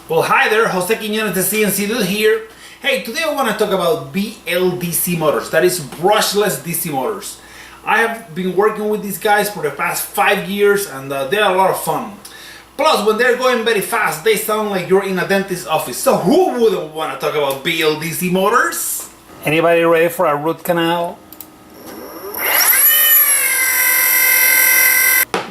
Well, hi there, Jose Quiñones, the CNC Dude here. Hey, today I want to talk about BLDC motors, that is brushless DC motors. I have been working with these guys for the past 5 years and they're a lot of fun. Plus, when they're going very fast, they sound like you're in a dentist's office. So who wouldn't want to talk about BLDC motors? Anybody ready for a root canal?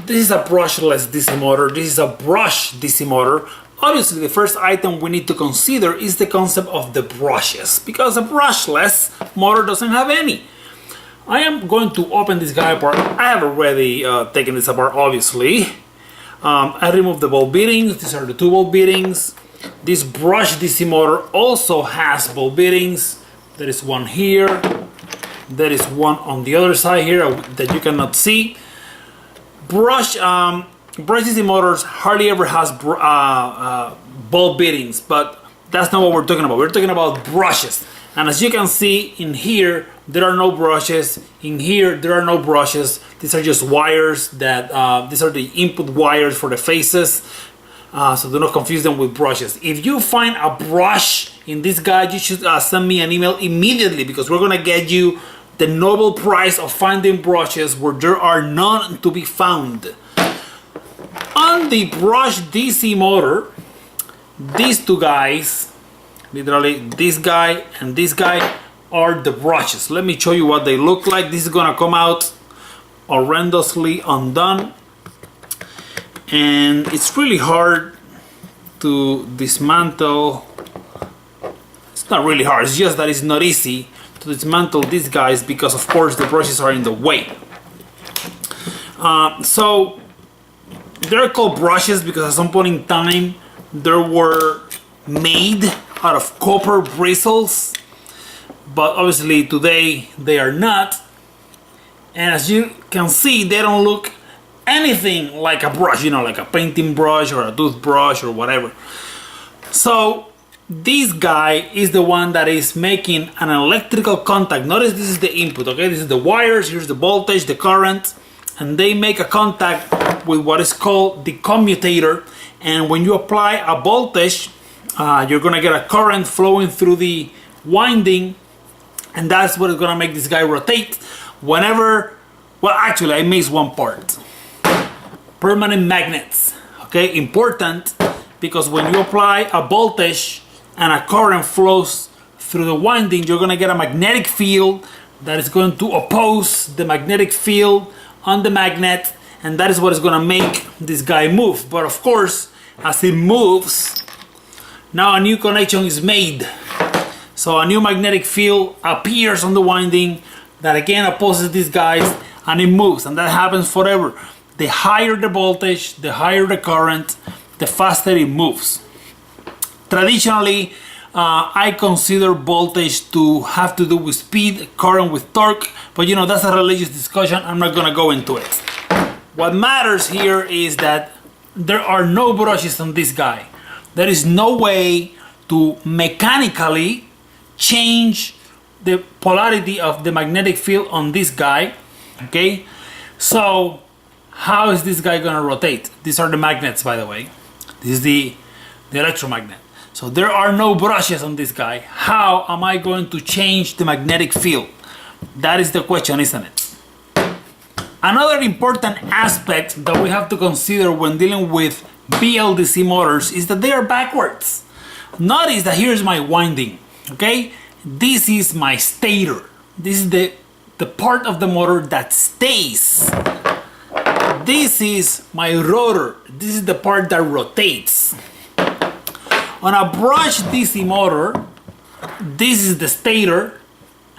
This is a brushless DC motor, this is a brush DC motor. Obviously, the first item we need to consider is the concept of the brushes, because a brushless motor doesn't have any. I am going to open this guy apart. I have already taken this apart, obviously. I removed the ball bearings. These are the 2 ball bearings. This brush DC motor also has ball bearings. There is one here. There is one on the other side here that you cannot see. Brush DC motors hardly ever has ball bearings, but that's not what we're talking about. We're talking about brushes. And as you can see in here, there are no brushes. In here, there are no brushes. These are just wires that, these are the input wires for the faces. So do not confuse them with brushes. If you find a brush in this guide, you should send me an email immediately, because we're gonna get you the Nobel Prize of finding brushes where there are none to be found. On the brush DC motor, these 2 guys, literally this guy and this guy, are the brushes. Let me show you what they look like. This is gonna come out horrendously undone, and it's really hard to dismantle. It's not really hard, it's just that it's not easy to dismantle these guys, because of course the brushes are in the way. So they're called brushes because at some point in time they were made out of copper bristles, but obviously today they are not. And as you can see, they don't look anything like a brush, you know, like a painting brush or a toothbrush or whatever. So this guy is the one that is making an electrical contact. Notice this is the input, okay? This is the wires, here's the voltage, the current, and they make a contact with what is called the commutator. And when you apply a voltage, you're gonna get a current flowing through the winding, and that's what is gonna make this guy rotate whenever. Well, actually, I missed one part. Permanent magnets, okay? Important, because when you apply a voltage and a current flows through the winding, you're gonna get a magnetic field that is going to oppose the magnetic field on the magnet, and that is what is gonna make this guy move. But of course, as it moves, now a new connection is made. So a new magnetic field appears on the winding that again opposes these guys, and it moves, and that happens forever. The higher the voltage, the higher the current, the faster it moves. Traditionally, I consider voltage to have to do with speed, current with torque, but you know, that's a religious discussion. I'm not gonna go into it. What matters here is that there are no brushes on this guy. There is no way to mechanically change the polarity of the magnetic field on this guy, okay? So how is this guy gonna rotate? These are the magnets, by the way. This is the electromagnet. So there are no brushes on this guy. How am I going to change the magnetic field? That is the question, isn't it? Another important aspect that we have to consider when dealing with BLDC motors is that they are backwards. Notice that here's my winding, okay? This is my stator. This is the part of the motor that stays. This is my rotor. This is the part that rotates. On a brush DC motor, this is the stator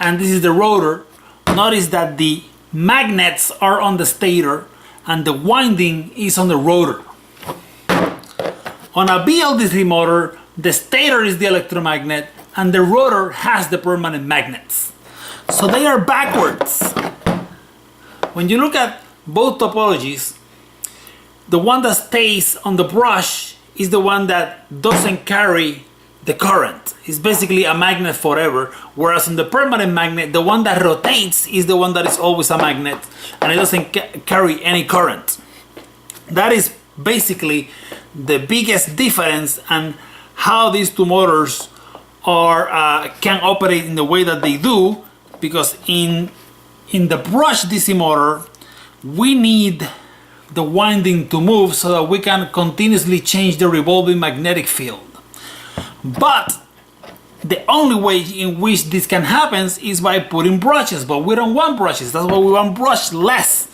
and this is the rotor. Notice that the magnets are on the stator and the winding is on the rotor. On a BLDC motor, the stator is the electromagnet and the rotor has the permanent magnets. So they are backwards. When you look at both topologies, the one that stays on the brush is the one that doesn't carry the current. It's basically a magnet forever, whereas on the permanent magnet, the one that rotates is the one that is always a magnet and it doesn't carry any current. That is basically the biggest difference, and how these two motors are can operate in the way that they do, because in the brush DC motor we need the winding to move so that we can continuously change the revolving magnetic field. But the only way in which this can happen is by putting brushes, but we don't want brushes. That's why we want brushless.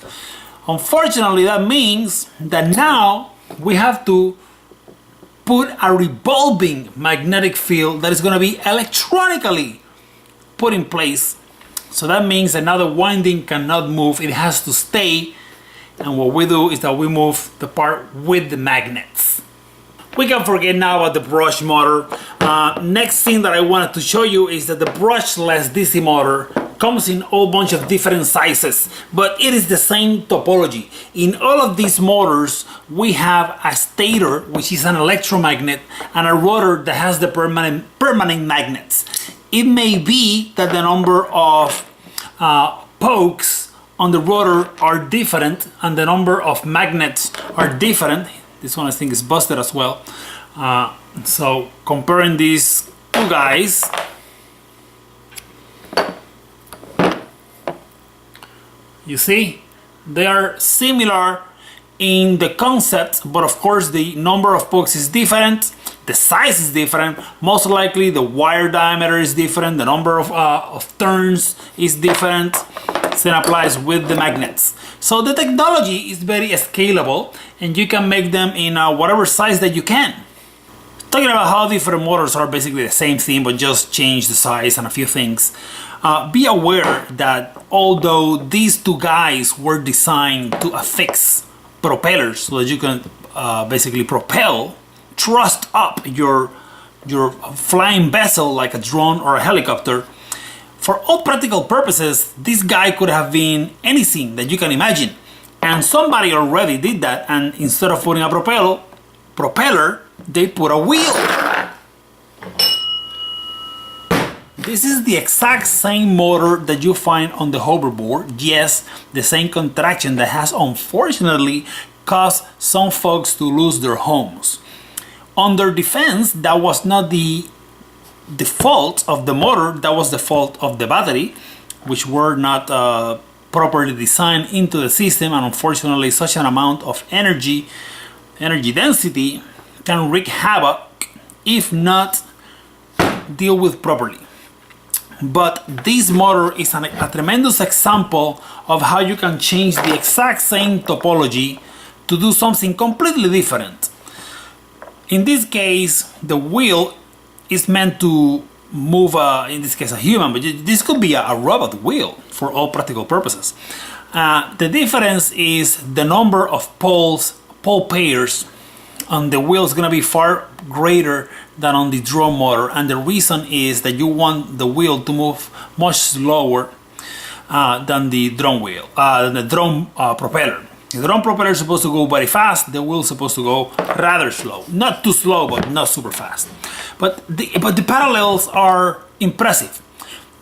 Unfortunately, that means that now we have to put a revolving magnetic field that is going to be electronically put in place. So that means that now the winding cannot move, it has to stay. And what we do is that we move the part with the magnets. We can forget now about the brush motor. Next thing that I wanted to show you is that the brushless DC motor comes in a whole bunch of different sizes, but it is the same topology. In all of these motors, we have a stator, which is an electromagnet, and a rotor that has the permanent magnets. It may be that the number of pokes on the rotor are different and the number of magnets are different. This one I think is busted as well. So comparing these two guys, you see, they are similar in the concept, but of course the number of pokes is different, the size is different, most likely the wire diameter is different, the number of turns is different. Same applies with the magnets. So the technology is very scalable and you can make them in whatever size that you can. Talking about how different motors are basically the same thing but just change the size and a few things. Be aware that although these two guys were designed to affix propellers so that you can basically propel, thrust up your flying vessel like a drone or a helicopter, for all practical purposes, this guy could have been anything that you can imagine. And somebody already did that, and instead of putting a propeller, they put a wheel. This is the exact same motor that you find on the hoverboard. Yes, the same contraction that has unfortunately caused some folks to lose their homes. Under defense, that was not the fault of the motor, that was the fault of the battery, which were not properly designed into the system, and unfortunately such an amount of energy density can wreak havoc if not dealt with properly. But this motor is a tremendous example of how you can change the exact same topology to do something completely different. In this case, the wheel is meant to move, in this case, a human, but this could be a robot wheel for all practical purposes. The difference is the number of pole pairs on the wheel is going to be far greater than on the drum motor, and the reason is that you want the wheel to move much slower than the drum wheel, the drum propeller. The drum propeller is supposed to go very fast, the wheel is supposed to go rather slow. Not too slow, but not super fast. But the parallels are impressive.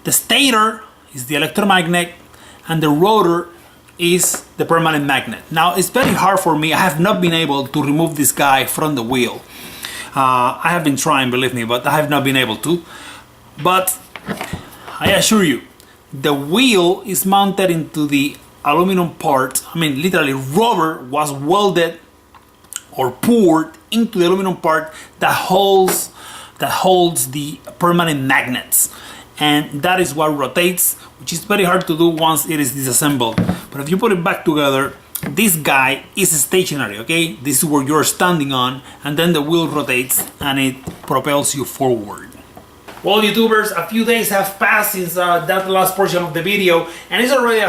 The stator is the electromagnet and the rotor is the permanent magnet. Now it's very hard for me, I have not been able to remove this guy from the wheel. I have been trying, believe me, but I have not been able to. But I assure you, the wheel is mounted into the aluminum part. I mean, literally rubber was welded or poured into the aluminum part that holds the permanent magnets, and that is what rotates, which is very hard to do once it is disassembled. But if you put it back together, this guy is stationary, okay? This is where you're standing on, and then the wheel rotates and it propels you forward. Well, YouTubers, a few days have passed since that last portion of the video, and it's already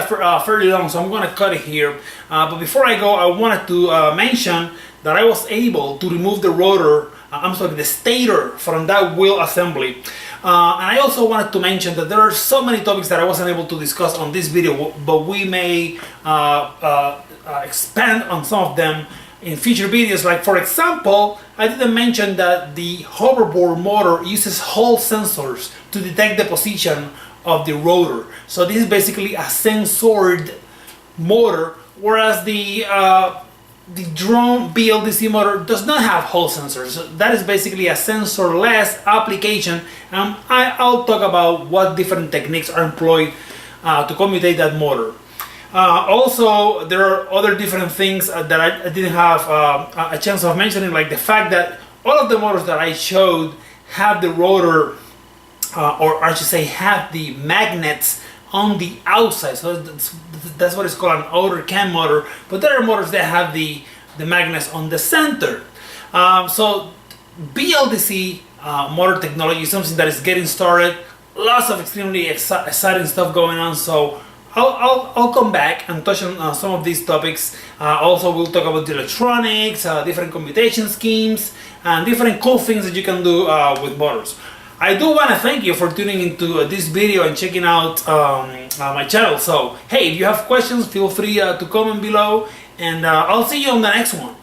fairly long, so I'm going to cut it here. But before I go, I wanted to mention that I was able to remove the rotor, the stator from that wheel assembly. And I also wanted to mention that there are so many topics that I wasn't able to discuss on this video, but we may expand on some of them in future videos. Like, for example, I didn't mention that the hoverboard motor uses Hall sensors to detect the position of the rotor. So this is basically a sensored motor, whereas the the drone BLDC motor does not have Hall sensors. So that is basically a sensor-less application. I'll talk about what different techniques are employed to commute that motor. Also, there are other different things that I didn't have a chance of mentioning, like the fact that all of the motors that I showed have the rotor, or I should say have the magnets on the outside. So that's what is called an outer cam motor, but there are motors that have the magnets on the center. So BLDC motor technology is something that is getting started. Lots of extremely exciting stuff going on, so I'll come back and touch on some of these topics. Also, we'll talk about the electronics, different computation schemes, and different cool things that you can do with motors. I do want to thank you for tuning into this video and checking out my channel. So, hey, if you have questions, feel free to comment below, and I'll see you on the next one.